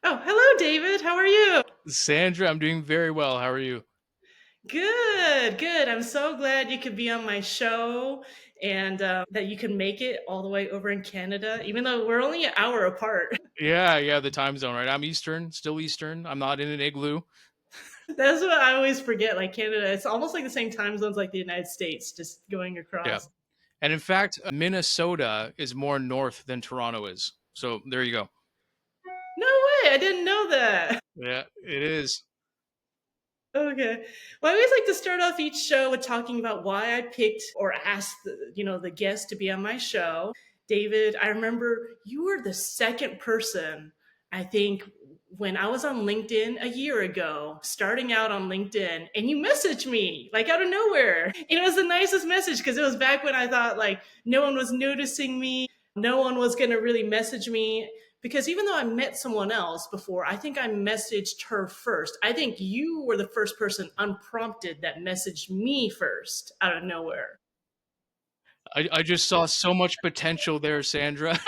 Oh, hello, David. How are you? Sandra, I'm doing very well. How are you? Good, good. I'm so glad you could be on my show and that you can make it all the way over in Canada, even though we're only an hour apart. Yeah, the time zone, right? I'm Eastern, still Eastern. I'm not in an igloo. That's what I always forget. Like Canada, it's almost like the same time zones like the United States, just going Yeah. across. And in fact, Minnesota is more north than Toronto is. So there you go. No way. I didn't know that. Yeah, it is. Okay. Well, I always like to start off each show with talking about why I picked or asked the guest to be on my show. David, I remember you were the second person, I think, when I was on LinkedIn a year ago, starting out on LinkedIn, and you messaged me like out of nowhere. And it was the nicest message because it was back when I thought like no one was noticing me, no one was going to really message me because even though I met someone else before, I think I messaged her first. I think you were the first person unprompted that messaged me first out of nowhere. I just saw so much potential there, Sandra.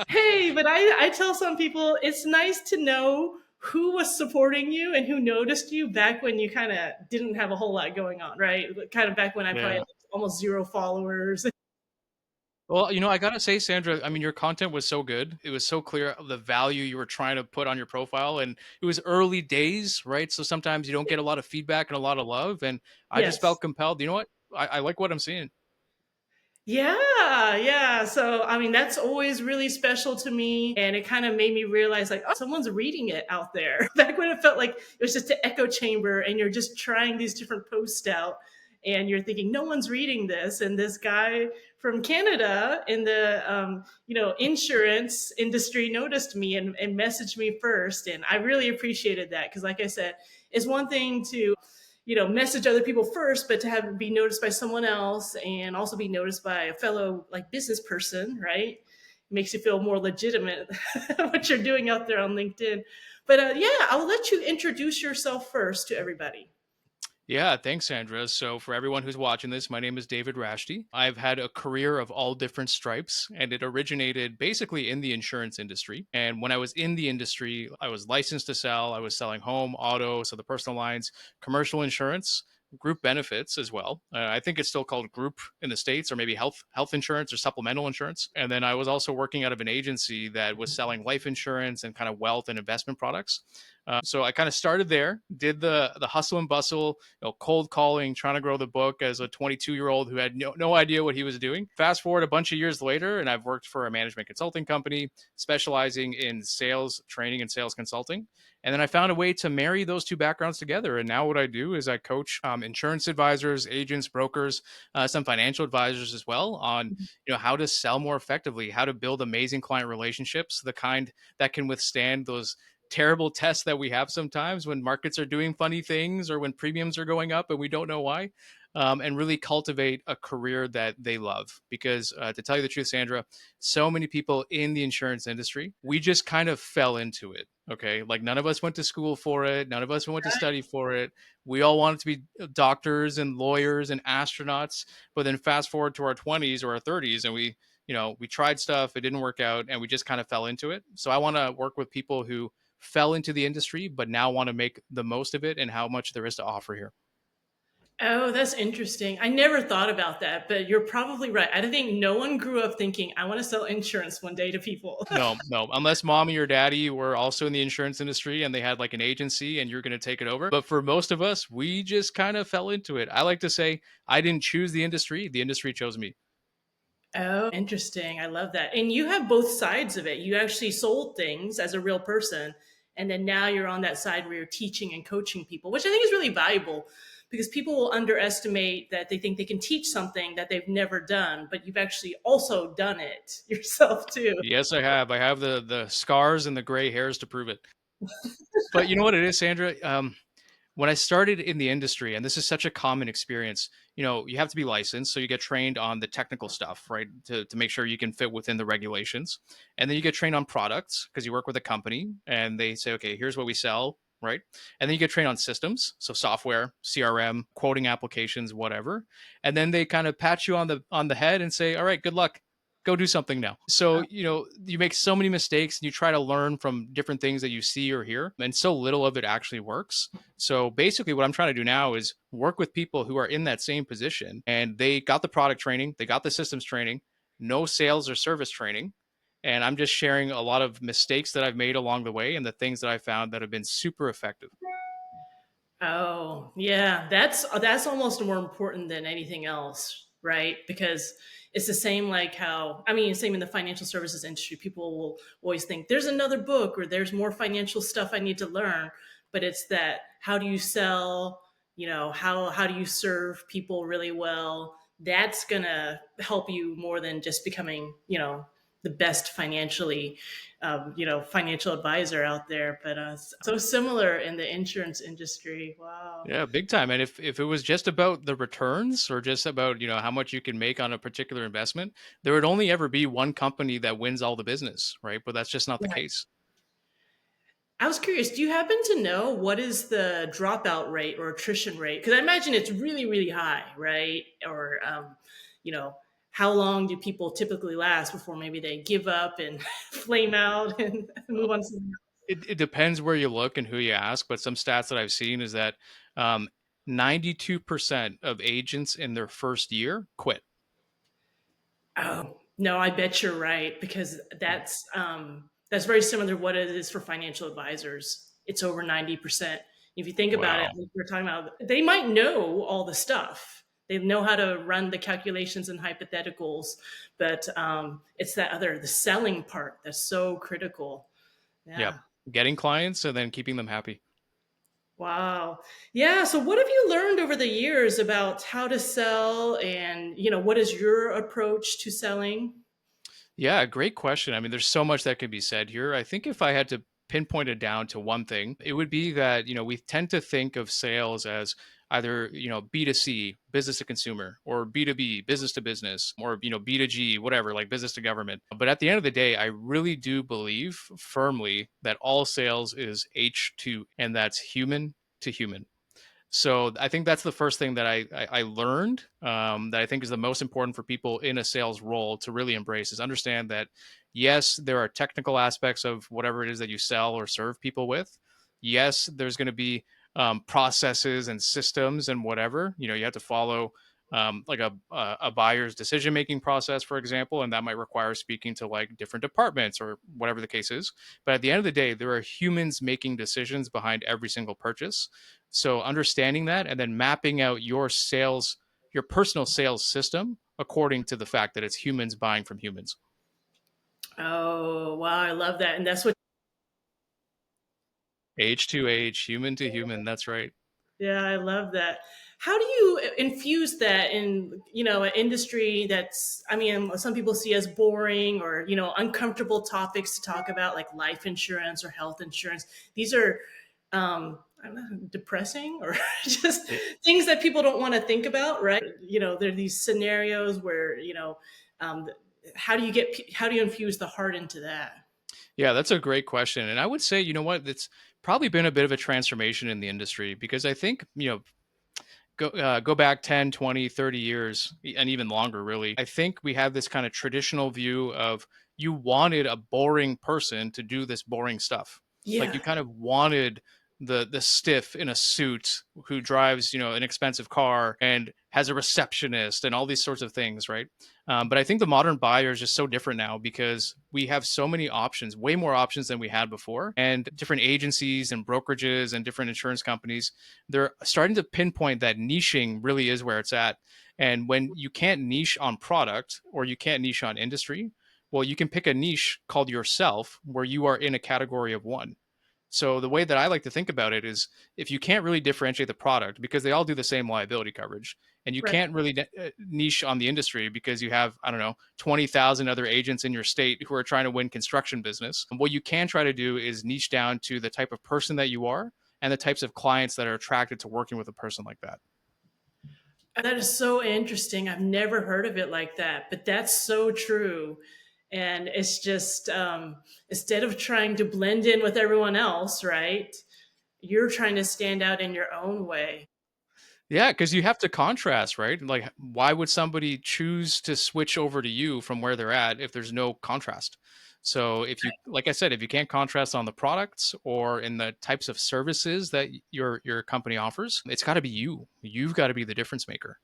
Hey, but I tell some people it's nice to know who was supporting you and who noticed you back when you kind of didn't have a whole lot going on, right? Kind of back when I probably had Yeah. like almost zero followers. Well, I gotta say, Sandra, I mean, your content was so good. It was so clear of the value you were trying to put on your profile. And it was early days, right? So sometimes you don't get a lot of feedback and a lot of love. And I just Yes. felt compelled. You know what? I like what I'm seeing. Yeah, yeah. So, I mean, that's always really special to me. And it kind of made me realize, like, oh, someone's reading it out there. Back when it felt like it was just an echo chamber and you're just trying these different posts out and you're thinking, no one's reading this. And this guy from Canada in the, insurance industry noticed me and messaged me first. And I really appreciated that because, like I said, it's one thing to message other people first, but to have it be noticed by someone else and also be noticed by a fellow like business person, right? It makes you feel more legitimate what you're doing out there on LinkedIn. But yeah, I'll let you introduce yourself first to everybody. Yeah, thanks, Sandra. So, for everyone who's watching this, my name is David Rashty. I've had a career of all different stripes, and it originated basically in the insurance industry. And when I was in the industry, I was licensed to sell. I was selling home, auto, so the personal lines, commercial insurance, group benefits as well. I think it's still called group in the states, or maybe health insurance or supplemental insurance. And then I was also working out of an agency that was selling life insurance and kind of wealth and investment products. So I kind of started there, did the hustle and bustle, cold calling, trying to grow the book as a 22-year-old who had no idea what he was doing. Fast forward a bunch of years later, and I've worked for a management consulting company specializing in sales training and sales consulting. And then I found a way to marry those two backgrounds together. And now what I do is I coach insurance advisors, agents, brokers, some financial advisors as well on how to sell more effectively, how to build amazing client relationships, the kind that can withstand those terrible tests that we have sometimes when markets are doing funny things or when premiums are going up and we don't know why. And really cultivate a career that they love. Because to tell you the truth, Sandra, so many people in the insurance industry, we just kind of fell into it. Okay. Like none of us went to school for it. None of us went to study for it. We all wanted to be doctors and lawyers and astronauts. But then fast forward to our 20s or our 30s and we tried stuff, it didn't work out, and we just kind of fell into it. So I want to work with people who fell into the industry, but now want to make the most of it and how much there is to offer here. Oh, that's interesting. I never thought about that, but you're probably right. I don't think no one grew up thinking, I want to sell insurance one day to people. No, no, unless mommy or daddy were also in the insurance industry and they had like an agency and you're going to take it over. But for most of us, we just kind of fell into it. I like to say I didn't choose the industry chose me. Oh, interesting. I love that. And you have both sides of it. You actually sold things as a real person. And then now you're on that side where you're teaching and coaching people, which I think is really valuable because people will underestimate that they think they can teach something that they've never done, but you've actually also done it yourself too. Yes, I have. I have the scars and the gray hairs to prove it. But you know what it is, Sandra? When I started in the industry, and this is such a common experience, you have to be licensed. So you get trained on the technical stuff, right? To make sure you can fit within the regulations. And then you get trained on products because you work with a company and they say, okay, here's what we sell, right? And then you get trained on systems. So software, CRM, quoting applications, whatever. And then they kind of pat you on the head and say, all right, good luck. Go do something now. So, you make so many mistakes and you try to learn from different things that you see or hear, and so little of it actually works. So, basically, what I'm trying to do now is work with people who are in that same position and they got the product training, they got the systems training, no sales or service training. And I'm just sharing a lot of mistakes that I've made along the way and the things that I found that have been super effective. Oh, yeah, that's almost more important than anything else, right? Because it's the same like how I mean, same in the financial services industry. People will always think there's another book or there's more financial stuff I need to learn, but it's that how do you sell, how do you serve people really well? That's going to help you more than just becoming, the best financial advisor out there. But so similar in the insurance industry. Wow. Yeah, big time. And if it was just about the returns or just about, how much you can make on a particular investment, there would only ever be one company that wins all the business, right? But that's just not the Right. case. I was curious, do you happen to know what is the dropout rate or attrition rate? Because I imagine it's really, really high, right? Or, you know, how long do people typically last before maybe they give up and flame out and move on to something It depends where you look and who you ask, but some stats that I've seen is that um, 92% of agents in their first year quit. Oh, no, I bet you're right because that's very similar to what it is for financial advisors. It's over 90%. If you think about it, Wow. like we're talking about, they might know all the stuff. They know how to run the calculations and hypotheticals, but it's the selling part that's so critical. Yep. Yeah. Getting clients and then keeping them happy. Wow. Yeah. So, what have you learned over the years about how to sell, and what is your approach to selling? Yeah, great question. I mean, there's so much that could be said here. I think if I had to pinpoint it down to one thing, it would be that, we tend to think of sales as either, B2C, business to consumer, or B2B, business to business, or, B2G, whatever, like business to government. But at the end of the day, I really do believe firmly that all sales is H2, and that's human to human. So I think that's the first thing that I learned, that I think is the most important for people in a sales role to really embrace, is understand that yes, there are technical aspects of whatever it is that you sell or serve people with. Yes, there's going to be processes and systems and whatever, you have to follow, like a buyer's decision making process, for example, and that might require speaking to like different departments or whatever the case is. But at the end of the day, there are humans making decisions behind every single purchase. So understanding that and then mapping out your personal sales system according to the fact that it's humans buying from humans. Oh, wow. I love that. And that's what Age to age, human to human. That's right. Yeah, I love that. How do you infuse that in, an industry that's, I mean, some people see as boring or, uncomfortable topics to talk about, like life insurance or health insurance. These are, I don't know, depressing or just It, things that people don't want to think about, right? There are these scenarios where, um, how do you infuse the heart into that? yeah, that's a great question. And I would say, you know what, it's probably been a bit of a transformation in the industry because I think, go back 10, 20, 30 years and even longer really. I think we have this kind of traditional view of you wanted a boring person to do this boring stuff. Like you Yeah, kind of wanted the stiff in a suit who drives, an expensive car and has a receptionist and all these sorts of things, right? But I think the modern buyer is just so different now because we have so many options, way more options than we had before, and different agencies and brokerages and different insurance companies, they're starting to pinpoint that niching really is where it's at. And when you can't niche on product or you can't niche on industry, well, you can pick a niche called yourself where you are in a category of one. So the way that I like to think about it is if you can't really differentiate the product because they all do the same liability coverage, and you right. can't really niche on the industry because you have, I don't know, 20,000 other agents in your state who are trying to win construction business. And what you can try to do is niche down to the type of person that you are and the types of clients that are attracted to working with a person like that. That is so interesting. I've never heard of it like that, but that's so true. And it's just instead of trying to blend in with everyone else, right? You're trying to stand out in your own way. Yeah, because you have to contrast, right? Like, why would somebody choose to switch over to you from where they're at if there's no contrast? So, if you, like I said, if you can't contrast on the products or in the types of services that your company offers, it's got to be you. You've got to be the difference maker.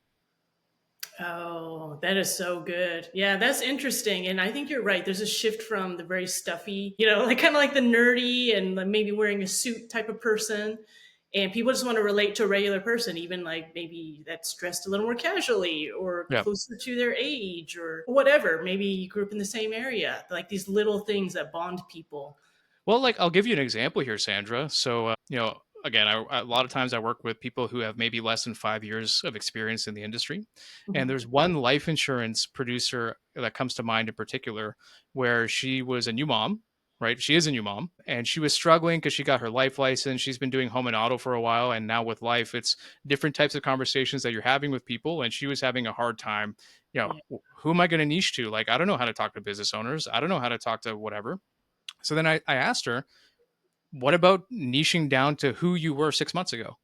Oh, that is so good. Yeah, that's interesting. And I think you're right. There's a shift from the very stuffy, like kind of like the nerdy and like maybe wearing a suit type of person. And people just want to relate to a regular person, even like maybe that's dressed a little more casually or Yeah. closer to their age or whatever. Maybe you grew up in the same area, like these little things that bond people. Well, like I'll give you an example here, Sandra. So, again, a lot of times I work with people who have maybe less than 5 years of experience in the industry. And Mhm. there's one life insurance producer that comes to mind in particular where she was a new mom, right? She is a new mom and she was struggling because she got her life license. She's been doing home and auto for a while. And now with life, it's different types of conversations that you're having with people. And she was having a hard time, Yeah. who am I going to niche to? Like, I don't know how to talk to business owners. I don't know how to talk to whatever. So then I asked her, what about niching down to who you were 6 months ago?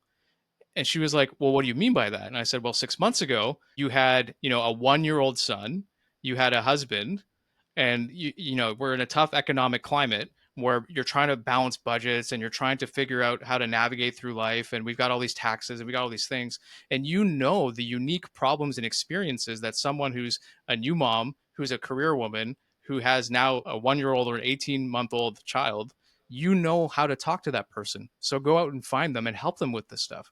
And she was like, well, what do you mean by that? And I said, well, 6 months ago, you had, a 1 year old son, you had a husband, and we're in a tough economic climate where you're trying to balance budgets and you're trying to figure out how to navigate through life. And we've got all these taxes and we got all these things. And the unique problems and experiences that someone who's a new mom, who's a career woman, who has now a 1 year old or an 18-month-old child, how to talk to that person. So go out and find them and help them with this stuff.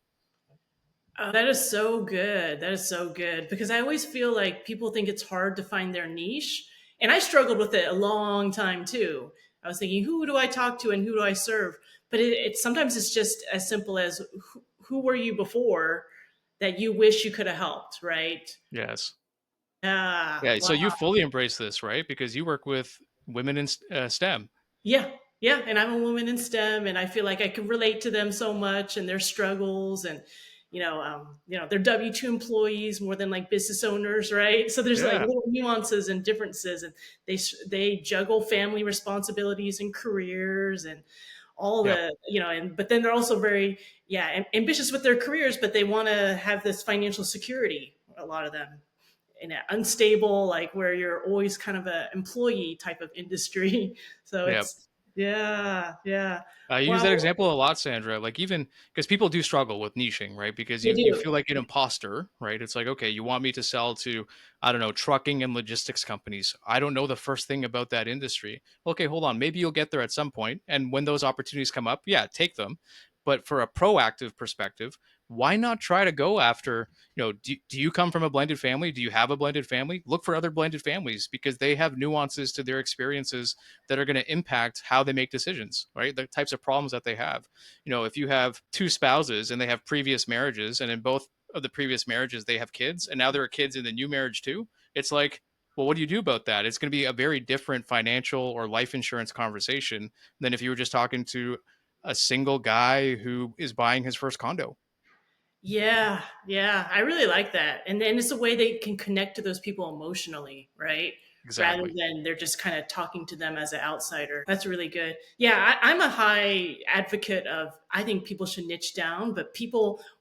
Oh, that is so good. That is so good because I always feel like people think it's hard to find their niche. And I struggled with it a long time too. I was thinking, who do I talk to and who do I serve? But it sometimes it's just as simple as who were you before that you wish you could have helped, right? Yes. Ah, Yeah. So you wow. fully embrace this, right? Because you work with women in STEM. Yeah, yeah, and I'm a woman in STEM, and I feel like I can relate to them so much and their struggles, and they're W-2 employees more than like business owners, right? So there's like Yeah. little nuances and differences, and they juggle family responsibilities and careers and all Yep. the and but then they're also very ambitious with their careers, but they want to have this financial security. A lot of them in an unstable, like where you're always kind of a employee type of industry. So Yep. it's yeah, yeah. I use Well, that example a lot, Sandra. Like even because people do struggle with niching, right? Because they you do. feel like an imposter, right? It's like, okay, you want me to sell to, I don't know, trucking and logistics companies. I don't know the first thing about that industry. Okay, hold on. Maybe you'll get there at some point. And when those opportunities come up, yeah, take them. But for a proactive perspective, why not try to go after, do you come from a blended family? Do you have a blended family? Look for other blended families because they have nuances to their experiences that are going to impact how they make decisions, right? The types of problems that they have. If you have two spouses and they have previous marriages, and in both of the previous marriages they have kids, and now there are kids in the new marriage too, it's like, well, what do you do about that? It's going to be a very different financial or life insurance conversation than if you were just talking to a single guy who is buying his first condo. Yeah, yeah. I really like that. And then it's a way they can connect to those people emotionally, right? Rather Exactly. than they're just kind of talking to them as an outsider. That's really good. Yeah, I'm a high advocate of I think people should niche down, but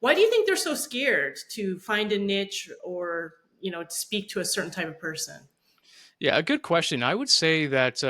why do you think they're so scared to find a niche or, to speak to a certain type of person? Yeah, a good question. I would say that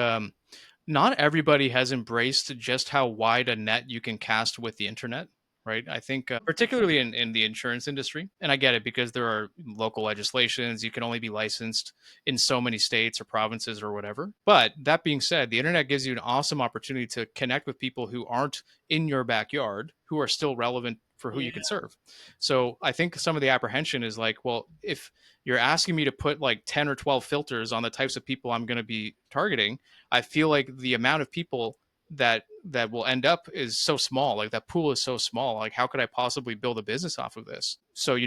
not everybody has embraced just how wide a net you can cast with the internet, right? I think, particularly in the insurance industry, and I get it because there are local legislations, you can only be licensed in so many states or provinces or whatever. But that being said, the internet gives you an awesome opportunity to connect with people who aren't in your backyard, who are still relevant for who Yeah. you can serve. So I think some of the apprehension is like, well, if you're asking me to put like 10 or 12 filters on the types of people I'm going to be targeting, I feel like the amount of people that will end up is so small. Like that pool is so small. Like how could I possibly build a business off of this? So,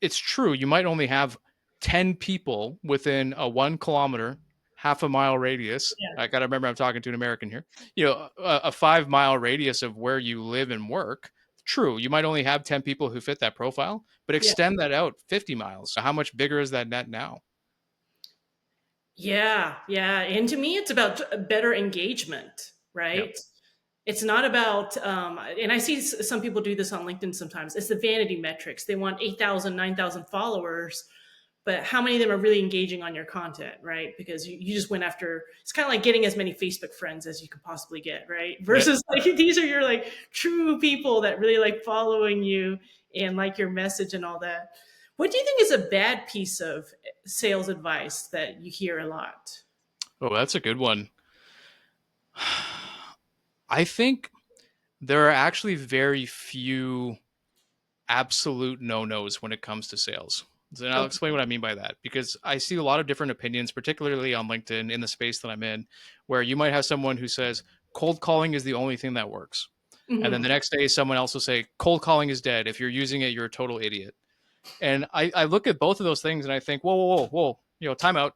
it's true. You might only have 10 people within a 1 kilometer, half a mile radius. Yeah. I got to remember I'm talking to an American here. A 5 mile radius of where you live and work. True. You might only have 10 people who fit that profile, but Yeah. extend that out 50 miles. So how much bigger is that net now? Yeah, yeah. And to me, it's about better engagement, Yep. right? It's not about, and I see some people do this on LinkedIn sometimes. It's the vanity metrics. They want 8,000, 9,000 followers, but how many of them are really engaging on your content, right? Because you just went after, it's kind of like getting as many Facebook friends as you could possibly get, right? Yeah. Versus like these are your like true people that really like following you and like your message and all that. What do you think is a bad piece of sales advice that you hear a lot? Oh, that's a good one. I think there are actually very few absolute no-nos when it comes to sales. And I'll Okay. explain what I mean by that, because I see a lot of different opinions, particularly on LinkedIn in the space that I'm in, where you might have someone who says cold calling is the only thing that works. And then Mm-hmm. the next day, someone else will say cold calling is dead. If you're using it, you're a total idiot. And I look at both of those things and I think, whoa, whoa, whoa, whoa, time out.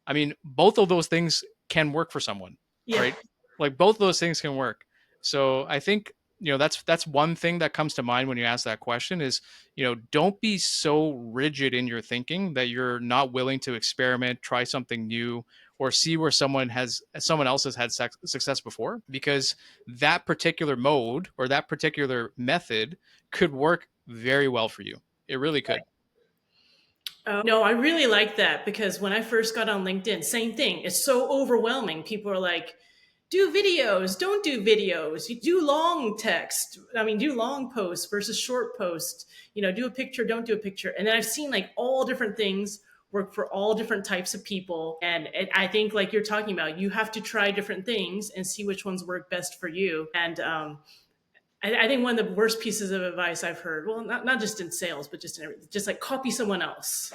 I mean, both of those things can work for someone, Yeah. right? Like both of those things can work. So I think that's one thing that comes to mind when you ask that question is don't be so rigid in your thinking that you're not willing to experiment, try something new, or see where someone else has had success before, because that particular mode or that particular method could work very well for you. It really could. No, I really like that because when I first got on LinkedIn, same thing. It's so overwhelming. People are like, do videos, don't do videos. You do long text. I mean, do long posts versus short posts. Do a picture, don't do a picture. And then I've seen like all different things work for all different types of people. And I think, like you're talking about, you have to try different things and see which ones work best for you. And I think one of the worst pieces of advice I've heard, well, not just in sales, but just in everything, just like copy someone else.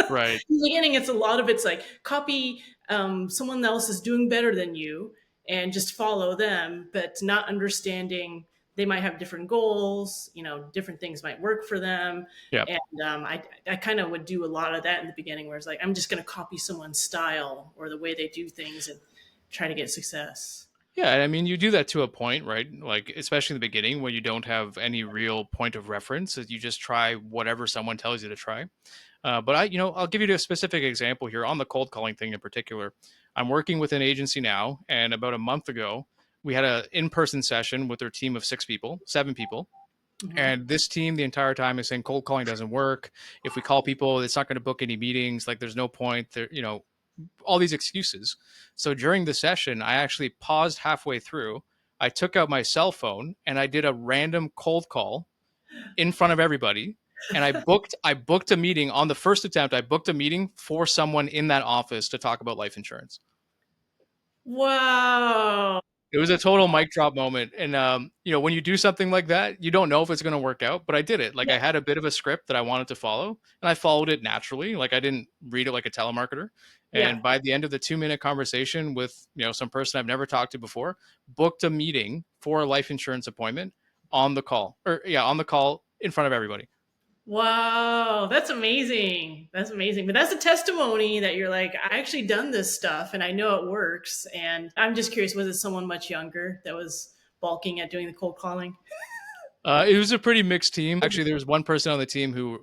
Right. In the beginning, it's a lot of it's like copy someone else is doing better than you and just follow them, but not understanding they might have different goals. Different things might work for them. Yeah. And I kind of would do a lot of that in the beginning, where it's like I'm just going to copy someone's style or the way they do things and try to get success. Yeah, I mean, you do that to a point, right? Like, especially in the beginning when you don't have any real point of reference, is you just try whatever someone tells you to try. But I'll give you a specific example here on the cold calling thing in particular. I'm working with an agency now, and about a month ago, we had an in-person session with their team of 6 people, 7 people. Hmm. And this team, the entire time, is saying cold calling doesn't work. If we call people, it's not going to book any meetings. Like, there's no point. There, all these excuses. So during the session, I actually paused halfway through. I took out my cell phone and I did a random cold call in front of everybody. And I booked a meeting on the first attempt. I booked a meeting for someone in that office to talk about life insurance. Wow. It was a total mic drop moment. And when you do something like that, you don't know if it's going to work out, but I did it. Like, Yeah. I had a bit of a script that I wanted to follow, and I followed it naturally. Like, I didn't read it like a telemarketer. Yeah. And by the end of the 2-minute conversation with some person I've never talked to before, booked a meeting for a life insurance appointment on the call, or yeah, on the call in front of everybody. Wow, that's amazing. That's amazing. But that's a testimony that you're like, I actually done this stuff and I know it works. And I'm just curious, was it someone much younger that was balking at doing the cold calling? It was a pretty mixed team. Actually, there was one person on the team who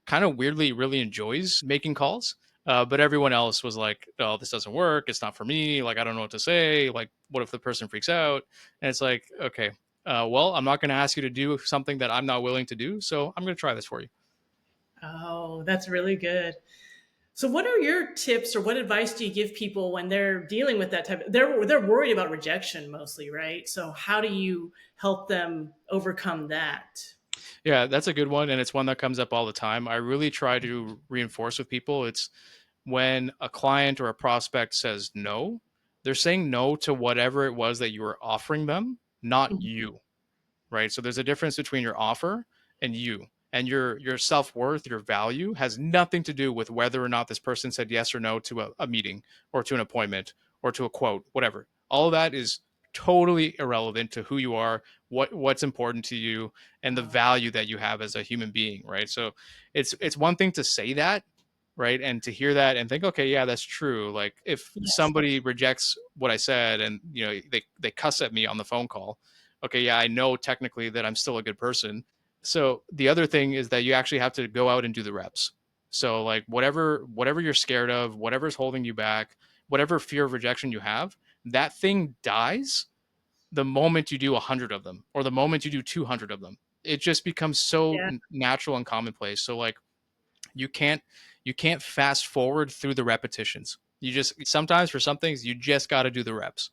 kind of weirdly really enjoys making calls. But everyone else was like, "Oh, this doesn't work. It's not for me. Like, I don't know what to say. Like, what if the person freaks out?" And it's like, okay, well, I'm not going to ask you to do something that I'm not willing to do. So I'm going to try this for you. Oh, that's really good. So what are your tips or what advice do you give people when they're dealing with that they're worried about rejection mostly, right? So how do you help them overcome that? Yeah, that's a good one, and it's one that comes up all the time. I really try to reinforce with people. It's when a client or a prospect says no, they're saying no to whatever it was that you were offering them, not Mhm. you. Right? So there's a difference between your offer and you. And your self-worth, your value has nothing to do with whether or not this person said yes or no to a meeting or to an appointment or to a quote, whatever. All of that is totally irrelevant to who you are, what's important to you, and the value that you have as a human being, right? So it's one thing to say that, right? And to hear that and think, okay, yeah, that's true. Like, if Yes. somebody rejects what I said and they cuss at me on the phone call, okay, yeah, I know technically that I'm still a good person. So the other thing is that you actually have to go out and do the reps. So, like, whatever you're scared of, whatever's holding you back, whatever fear of rejection you have, that thing dies the moment you do 100 of them or the moment you do 200 of them. It just becomes so Yeah. natural and commonplace. So like you can't you can't fast forward through the repetitions. You just sometimes for some things you just got to do the reps.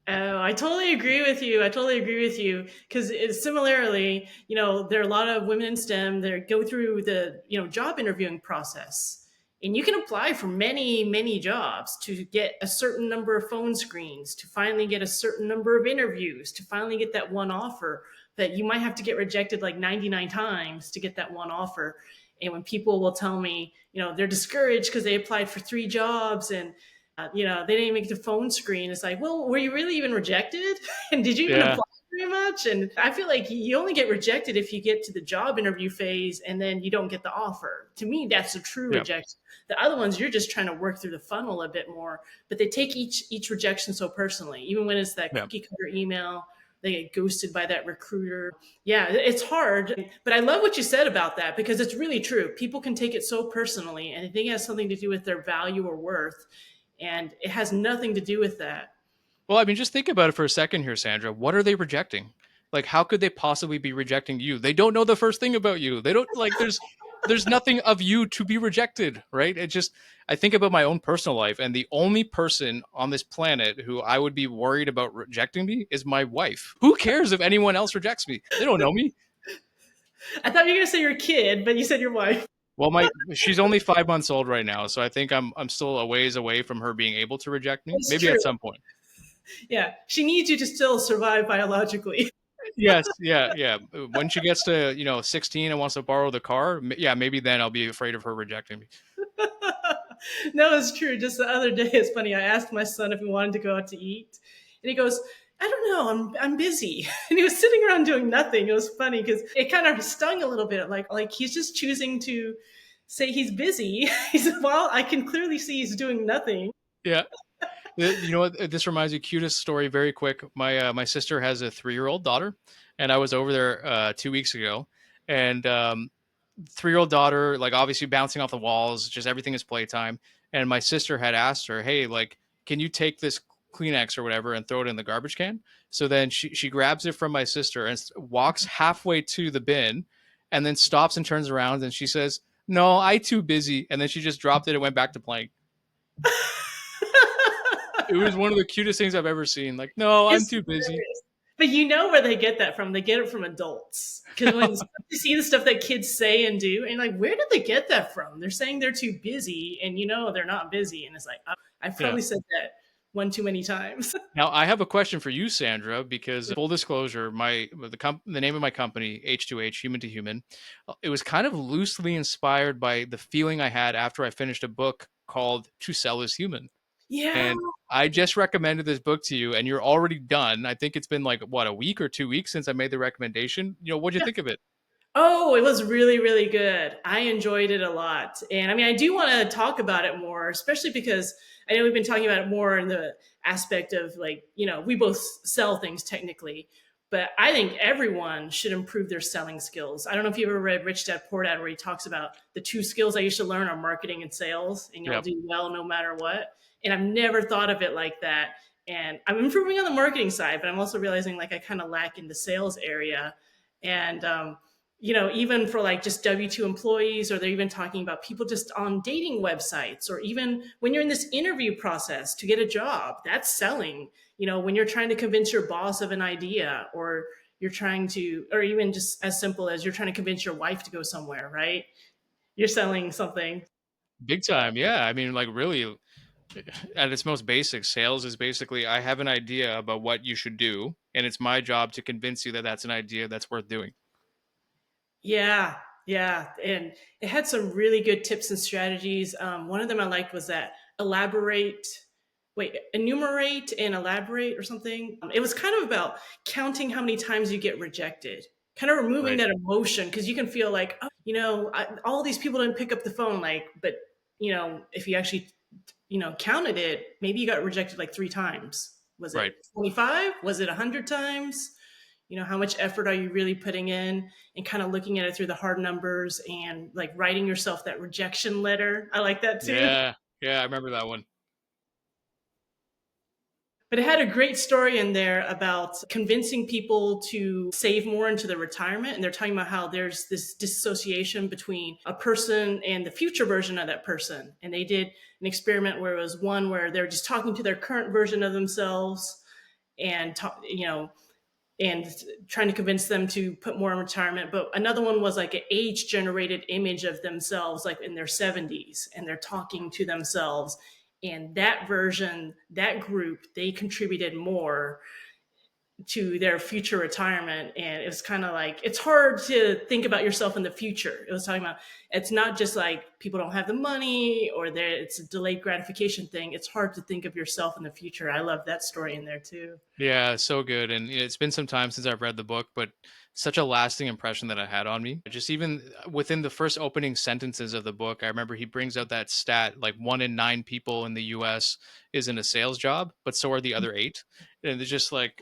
Oh, I totally agree with you. I totally agree with you because similarly, there are a lot of women in STEM that go through the, job interviewing process. And you can apply for many, many jobs to get a certain number of phone screens, to finally get a certain number of interviews, to finally get that one offer that you might have to get rejected like 99 times to get that one offer. And when people will tell me, they're discouraged because they applied for 3 jobs and they didn't make the phone screen. It's like, well, were you really even rejected? And did you even Yeah. apply very much? And I feel like you only get rejected if you get to the job interview phase and then you don't get the offer. To me, that's a true Yeah. rejection. The other ones, you're just trying to work through the funnel a bit more, but they take each rejection so personally. Even when it's that Yeah. cookie cutter email, they get ghosted by that recruiter. Yeah, it's hard. But I love what you said about that because it's really true. People can take it so personally and I think it has something to do with their value or worth. And it has nothing to do with that. Well, I mean, just think about it for a second here, Sandra. What are they rejecting? Like, how could they possibly be rejecting you? They don't know the first thing about you. They don't like. There's nothing of you to be rejected, right? It just. I think about my own personal life, and the only person on this planet who I would be worried about rejecting me is my wife. Who cares if anyone else rejects me? They don't know me. I thought you were going to say your kid, but you said your wife. Well, my she's only 5 months old right now, so I think I'm still a ways away from her being able to reject me. It's Maybe true. at some point. Yeah. She needs you to still survive biologically. Yes, yeah, yeah. When she gets to 16 and wants to borrow the car, yeah, maybe then I'll be afraid of her rejecting me. No, it's true. Just the other day, it's funny. I asked my son if he wanted to go out to eat, and he goes, "I don't know. I'm busy." And he was sitting around doing nothing. It was funny because it kind of stung a little bit. Like he's just choosing to say he's busy. He said, "Well, I can clearly see he's doing nothing." Yeah, you know what? This reminds me. Cutest story, very quick. My sister has a 3-year-old daughter, and I was over there 2 weeks ago, and 3-year-old daughter, like obviously bouncing off the walls, just everything is playtime. And my sister had asked her, "Hey, like, can you take this Kleenex or whatever and throw it in the garbage can?" So then she grabs it from my sister and walks halfway to the bin, and then stops and turns around and she says, "No, I too busy." And then she just dropped it and went back to playing. It was one of the cutest things I've ever seen. Like, no, I'm It's too busy. hilarious. But you know where they get that from? They get it from adults. Because when you see the stuff that kids say and do, and you're like, where did they get that from? They're saying they're too busy, and they're not busy. And it's like, oh, I've Yeah. probably said that one too many times. Now I have a question for you, Sandra, because full disclosure, the name of my company, H2H, Human to Human, it was kind of loosely inspired by the feeling I had after I finished a book called To Sell is Human. Yeah. And I just recommended this book to you, and you're already done. I think it's been like what, a week or 2 weeks since I made the recommendation. What'd you think of it? Oh, it was really, really good. I enjoyed it a lot. And I mean, I do want to talk about it more, especially because I know we've been talking about it more in the aspect of like, we both sell things technically, but I think everyone should improve their selling skills. I don't know if you ever read Rich Dad Poor Dad, where he talks about the 2 skills I used to learn are marketing and sales, and you'll Yep. do well no matter what. And I've never thought of it like that. And I'm improving on the marketing side, but I'm also realizing like I kind of lack in the sales area. And, even for like just W-2 employees, or they're even talking about people just on dating websites, or even when you're in this interview process to get a job, that's selling. When you're trying to convince your boss of an idea, or you're trying to, or even just as simple as you're trying to convince your wife to go somewhere, right? You're selling something. Big time. Yeah. I mean, like really at its most basic, sales is basically I have an idea about what you should do, and it's my job to convince you that that's an idea that's worth doing. Yeah, yeah, and it had some really good tips and strategies. One of them I liked was that enumerate and elaborate or something. It was kind of about counting how many times you get rejected, kind of removing Right. that emotion because you can feel like, oh, all these people didn't pick up the phone, like, but if you actually counted it, maybe you got rejected like 3 times. Was it Right. 25? Was it 100 times? How much effort are you really putting in, and kind of looking at it through the hard numbers and like writing yourself that rejection letter. I like that too. Yeah. Yeah. I remember that one. But it had a great story in there about convincing people to save more into their retirement. And they're talking about how there's this dissociation between a person and the future version of that person. And they did an experiment where it was one where they're just talking to their current version of themselves and and trying to convince them to put more in retirement. But another one was like an age generated image of themselves, like in their 70s, and they're talking to themselves. And that version, that group, they contributed more to their future retirement. And it was kind of like, it's hard to think about yourself in the future. It was talking about, it's not just like people don't have the money or it's a delayed gratification thing. It's hard to think of yourself in the future. I love that story in there too. Yeah, so good. And it's been some time since I've read the book, but such a lasting impression that it had on me. Just even within the first opening sentences of the book, I remember he brings out that stat like 1 in 9 people in the US is in a sales job, but so are the other 8. And it's just like,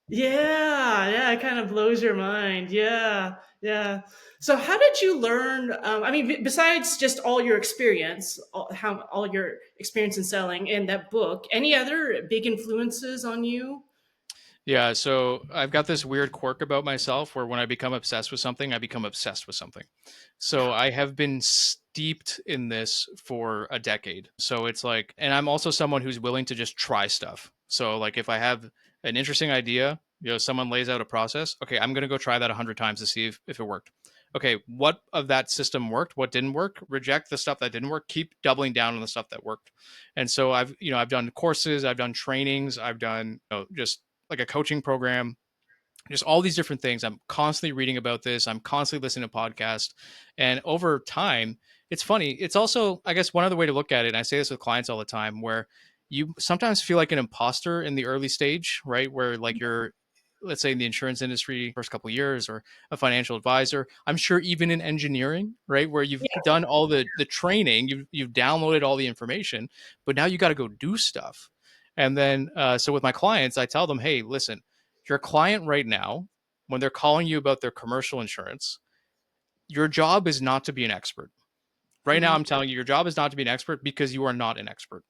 Yeah, yeah, it kind of blows your mind. Yeah, yeah. So, how did you learn? I mean, besides just all your experience, all your experience in selling and that book, any other big influences on you? yeah, so I've got this weird quirk about myself where when I become obsessed with something, I become obsessed with something. So I have been steeped in this for a decade. So it's like, and I'm also someone who's willing to just try stuff. So like if I have an interesting idea, someone lays out a process, okay, I'm going to go try that 100 times to see if it worked. Okay, what of that system worked? What didn't work? Reject the stuff that didn't work. Keep doubling down on the stuff that worked. And so I've done courses, I've done trainings, I've done just like a coaching program, just all these different things. I'm constantly reading about this. I'm constantly listening to podcasts. And over time, it's funny. It's also, I guess, one other way to look at it, and I say this with clients all the time, where you sometimes feel like an imposter in the early stage, right? Where like you're, let's say in the insurance industry, first couple of years, or a financial advisor. I'm sure even in engineering, right? Where you've done all the training, you've downloaded all the information, but now you got to go do stuff. And then, so with my clients, I tell them, hey, listen, your client right now, when they're calling you about their commercial insurance, your job is not to be an expert. Right now, Mhm. I'm telling you, your job is not to be an expert because you are not an expert.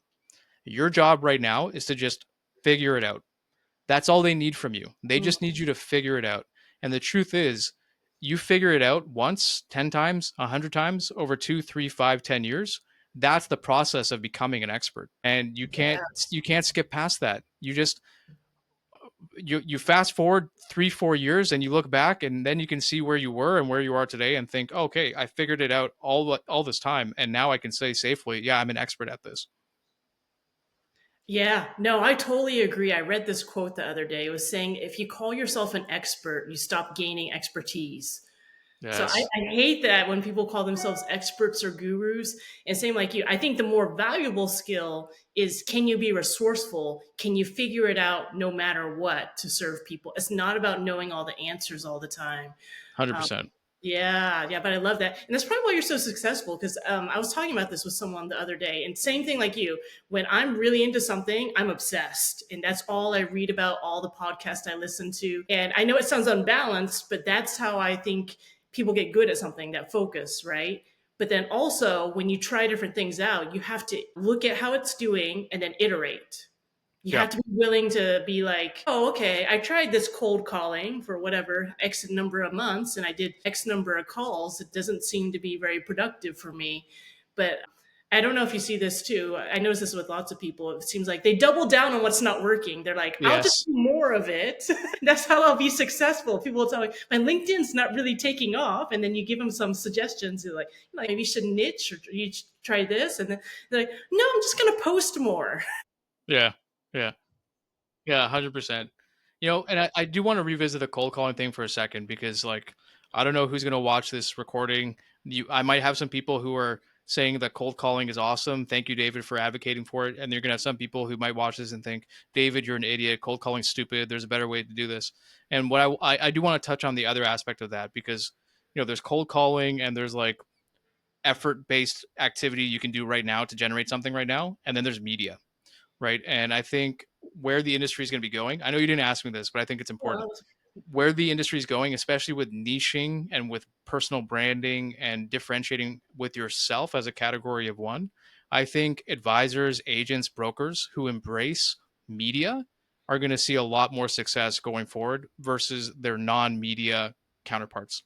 Your job right now is to just figure it out. That's all they need from you. They just need you to figure it out. And the truth is, you figure it out once, 10 times, 100 times over 2, 3, 5, 10 years. That's the process of becoming an expert. And you can't skip past that. You fast forward 3 4 years and you look back and then you can see where you were and where you are today and think, okay, I figured it out all this time and now I can say safely, yeah, I'm an expert at this. Yeah, no, I totally agree. I read this quote the other day. It was saying if you call yourself an expert, you stop gaining expertise. So Yes. I hate that when people call themselves experts or gurus. And same like you, I think the more valuable skill is, can you be resourceful? Can you figure it out no matter what to serve people? It's not about knowing all the answers all the time. Um, 100%. yeah, yeah, but I love that. And that's probably why you're so successful because I was talking about this with someone the other day. And same thing like you, when I'm really into something, I'm obsessed. And that's all I read about, all the podcasts I listen to. And I know it sounds unbalanced, but that's how I think people get good at something, that focus, right? But then also, when you try different things out, you have to look at how it's doing and then iterate. You Yeah. have to be willing to be like, oh, okay, I tried this cold calling for whatever X number of months and I did X number of calls. It doesn't seem to be very productive for me. But I don't know if you see this too. I notice this with lots of people. It seems like they double down on what's not working. They're like, I'll just Yes. do more of it. That's how I'll be successful. People will tell me, my LinkedIn's not really taking off. And then you give them some suggestions. You're like maybe you should niche or you should try this. And then they're like, no, I'm just going to post more. Yeah. Yeah. Yeah, 100%. And I do want to revisit the cold calling thing for a second because, like, I don't know who's going to watch this recording. I might have some people who are saying that cold calling is awesome. Thank you, David, for advocating for it. And you're going to have some people who might watch this and think, David, you're an idiot. Cold calling's stupid. There's a better way to do this. And what I do want to touch on the other aspect of that because, there's cold calling and there's like effort based activity you can do right now to generate something right now. And then there's media, right? And I think where the industry is going to be going, I know you didn't ask me this, but I think it's important. Where the industry is going, especially with niching and with personal branding and differentiating with yourself as a category of one, I think advisors, agents, brokers who embrace media are going to see a lot more success going forward versus their non-media counterparts,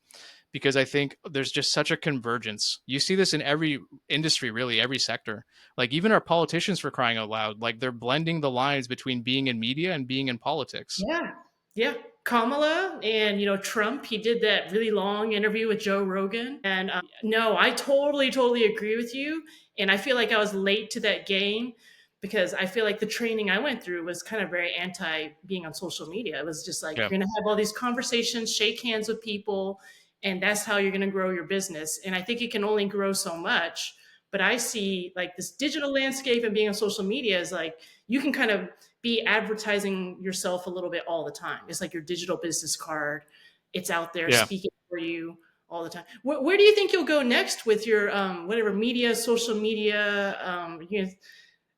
because I think there's just such a convergence. You see this in every industry, really, every sector. Like even our politicians, for crying out loud, like they're blending the lines between being in media and being in politics. Yeah. Yeah. Kamala and Trump, he did that really long interview with Joe Rogan. And no, I totally agree with you. And I feel like I was late to that game because I feel like the training I went through was kind of very anti being on social media. It was just like Yeah. you're going to have all these conversations, shake hands with people, and that's how you're going to grow your business. And I think it can only grow so much. But I see like this digital landscape and being on social media is like you can kind of be advertising yourself a little bit all the time. It's like your digital business card. It's out there Yeah. speaking for you all the time. Where do you think you'll go next with your whatever media, social media? You gonna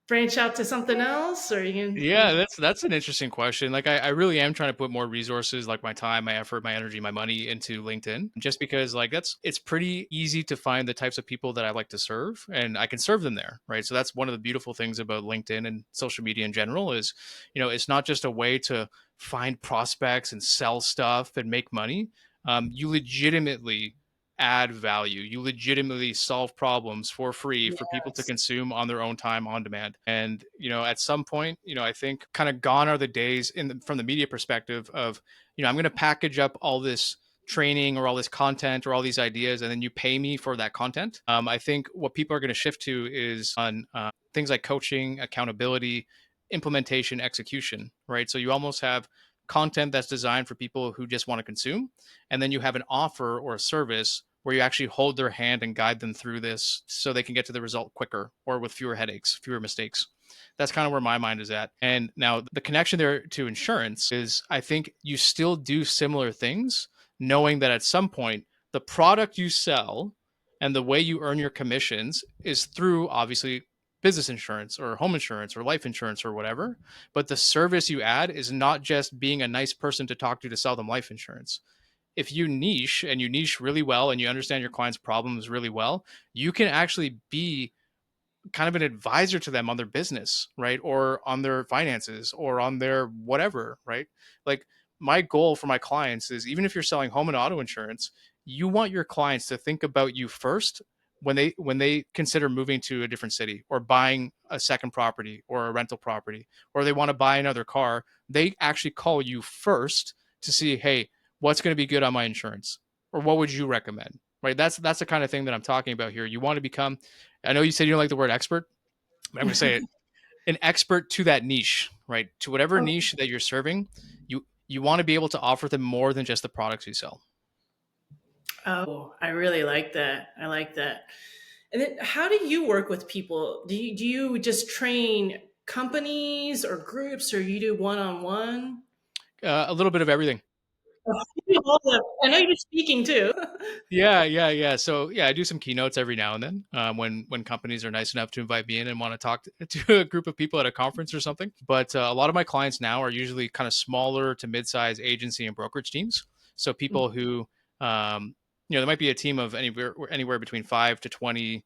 branch out to something else, or Yeah, that's an interesting question. Like I really am trying to put more resources, like my time, my effort, my energy, my money into LinkedIn, just because like it's pretty easy to find the types of people that I like to serve and I can serve them there, right? So that's one of the beautiful things about LinkedIn and social media in general is, it's not just a way to find prospects and sell stuff and make money. You legitimately add value. You legitimately solve problems for free for people to yes, consume on their own time on demand. And, at some point, I think kind of gone are the days from the media perspective of, I'm going to package up all this training or all this content or all these ideas and then you pay me for that content. I think what people are going to shift to is on things like coaching, accountability, implementation, execution, right? So you almost have content that's designed for people who just want to consume, and then you have an offer or a service where you actually hold their hand and guide them through this so they can get to the result quicker or with fewer headaches, fewer mistakes. That's kind of where my mind is at. And now the connection there to insurance is I think you still do similar things, knowing that at some point, the product you sell and the way you earn your commissions is through obviously business insurance or home insurance or life insurance or whatever. But the service you add is not just being a nice person to talk to sell them life insurance. If you niche and you niche really well and you understand your client's problems really well, you can actually be kind of an advisor to them on their business, right? Or on their finances or on their whatever, right? Like my goal for my clients is even if you're selling home and auto insurance, you want your clients to think about you first when they consider moving to a different city or buying a second property or a rental property or they want to buy another car, they actually call you first to see, hey, what's going to be good on my insurance or what would you recommend? Right? That's the kind of thing that I'm talking about here. You want to become, I know you said you don't like the word expert, but I'm going to say it, an expert to that niche, right? To whatever niche that you're serving, you want to be able to offer them more than just the products you sell. oh, I really like that. I like that. And then, how do you work with people? Do you just train companies or groups, or you do one on one? A little bit of everything. I know you're speaking too. Yeah. So yeah, I do some keynotes every now and then when companies are nice enough to invite me in and want to talk to a group of people at a conference or something. But a lot of my clients now are usually kind of smaller to mid-size agency and brokerage teams. So people who, there might be a team of anywhere between 5 to 20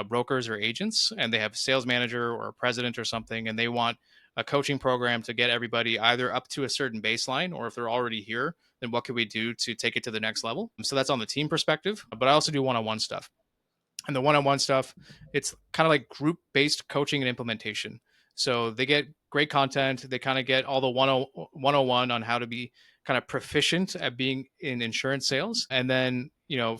brokers or agents, and they have a sales manager or a president or something, and they want a coaching program to get everybody either up to a certain baseline, or if they're already here, then what can we do to take it to the next level? So that's on the team perspective, but I also do one-on-one stuff. And the one-on-one stuff, it's kind of like group-based coaching and implementation. So they get great content. They kind of get all the 101 on how to be kind of proficient at being in insurance sales. And then,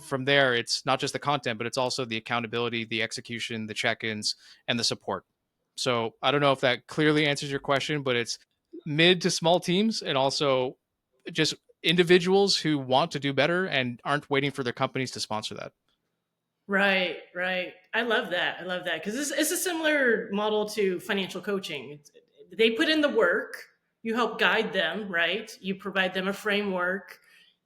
from there, it's not just the content, but it's also the accountability, the execution, the check-ins, and the support. So I don't know if that clearly answers your question, but it's mid to small teams and also just individuals who want to do better and aren't waiting for their companies to sponsor that. Right, right. I love that. I love that because it's a similar model to financial coaching. They put in the work, you help guide them, right? You provide them a framework,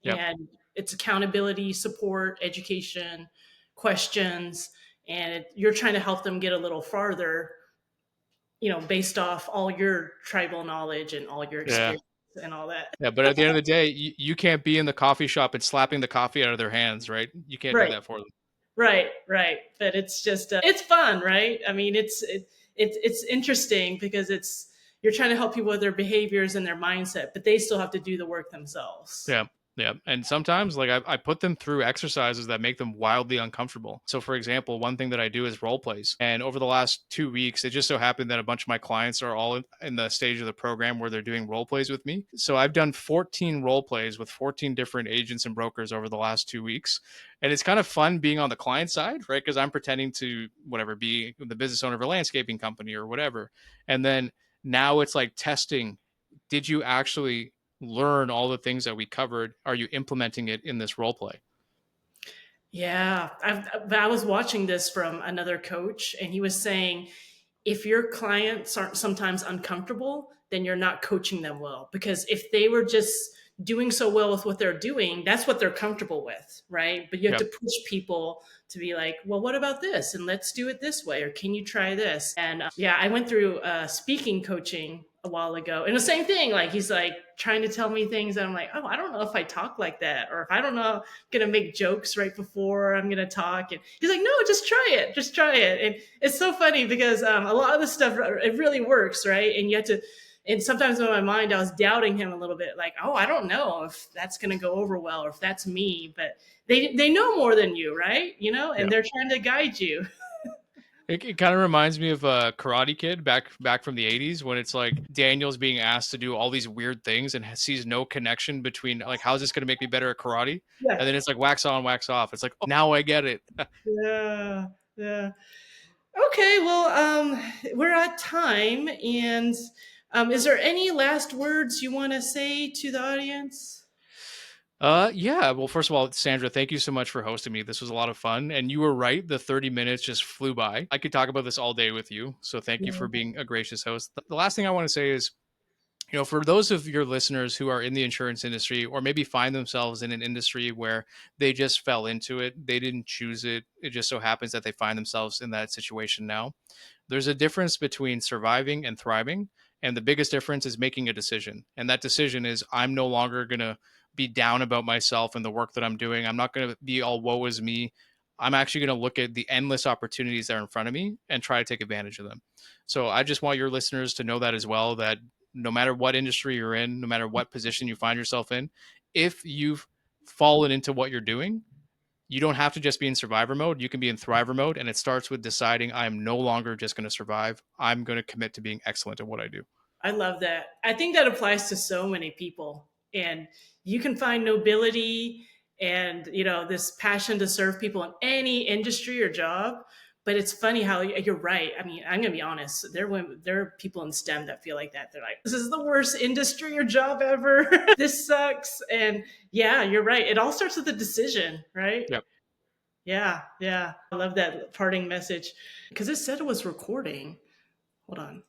Yep. and it's accountability, support, education, questions, and you're trying to help them get a little farther, based off all your tribal knowledge and all your Yeah. experience and all that. Yeah. But at the end of the day, you can't be in the coffee shop and slapping the coffee out of their hands, right? You can't do Right. that for them. Right, right. But it's just it's fun, right? I mean, it's interesting because it's you're trying to help people with their behaviors and their mindset, but they still have to do the work themselves. Yeah. Yeah. And sometimes, like, I put them through exercises that make them wildly uncomfortable. So, for example, one thing that I do is role plays. And over the last 2 weeks, it just so happened that a bunch of my clients are all in the stage of the program where they're doing role plays with me. So, I've done 14 role plays with 14 different agents and brokers over the last 2 weeks. And it's kind of fun being on the client side, right? Because I'm pretending to whatever, be the business owner of a landscaping company or whatever. And then now it's like testing, did you actually learn all the things that we covered? Are you implementing it in this role play? Yeah, I was watching this from another coach, and he was saying if your clients aren't sometimes uncomfortable, then you're not coaching them well. Because if they were just doing so well with what they're doing, that's what they're comfortable with, right? But you have to Yep. push people to be like, well, what about this? And let's do it this way. Or can you try this? And yeah, I went through speaking coaching a while ago. And the same thing, like he's like trying to tell me things that I'm like, oh, I don't know if I talk like that. Or if I don't know, I'm going to make jokes right before I'm going to talk. And he's like, no, just try it. Just try it. And it's so funny because a lot of the stuff, it really works, right? And you have to, and sometimes in my mind, I was doubting him a little bit, like, oh, I don't know if that's going to go over well or if that's me. But they know more than you, right? You know, and Yeah. they're trying to guide you. It kind of reminds me of a Karate Kid back from the 80s when it's like Daniel's being asked to do all these weird things and sees no connection between, like, how's this going to make me better at karate? Yeah. And then it's like wax on, wax off. It's like, oh, now I get it. Yeah. Yeah. Okay. Well, we're at time. And is there any last words you want to say to the audience? Yeah. Well, first of all, Sandra, thank you so much for hosting me. This was a lot of fun. And you were right. The 30 minutes just flew by. I could talk about this all day with you. So thank you for Yeah. being a gracious host. The last thing I want to say is, for those of your listeners who are in the insurance industry or maybe find themselves in an industry where they just fell into it, they didn't choose it. It just so happens that they find themselves in that situation now. There's a difference between surviving and thriving. And the biggest difference is making a decision. And that decision is I'm no longer going to be down about myself and the work that I'm doing. I'm not going to be all woe is me. I'm actually going to look at the endless opportunities that are in front of me and try to take advantage of them. So I just want your listeners to know that as well, that no matter what industry you're in, no matter what position you find yourself in, if you've fallen into what you're doing, you don't have to just be in survivor mode. You can be in thriver mode. And it starts with deciding I'm no longer just going to survive. I'm going to commit to being excellent at what I do. I love that. I think that applies to so many people. And you can find nobility and, this passion to serve people in any industry or job. But it's funny how you're right. I mean, I'm going to be honest. There are people in STEM that feel like that. They're like, this is the worst industry or job ever. This sucks. And yeah, you're right. It all starts with a decision, right? Yep. Yeah. Yeah. I love that parting message because it said it was recording. Hold on.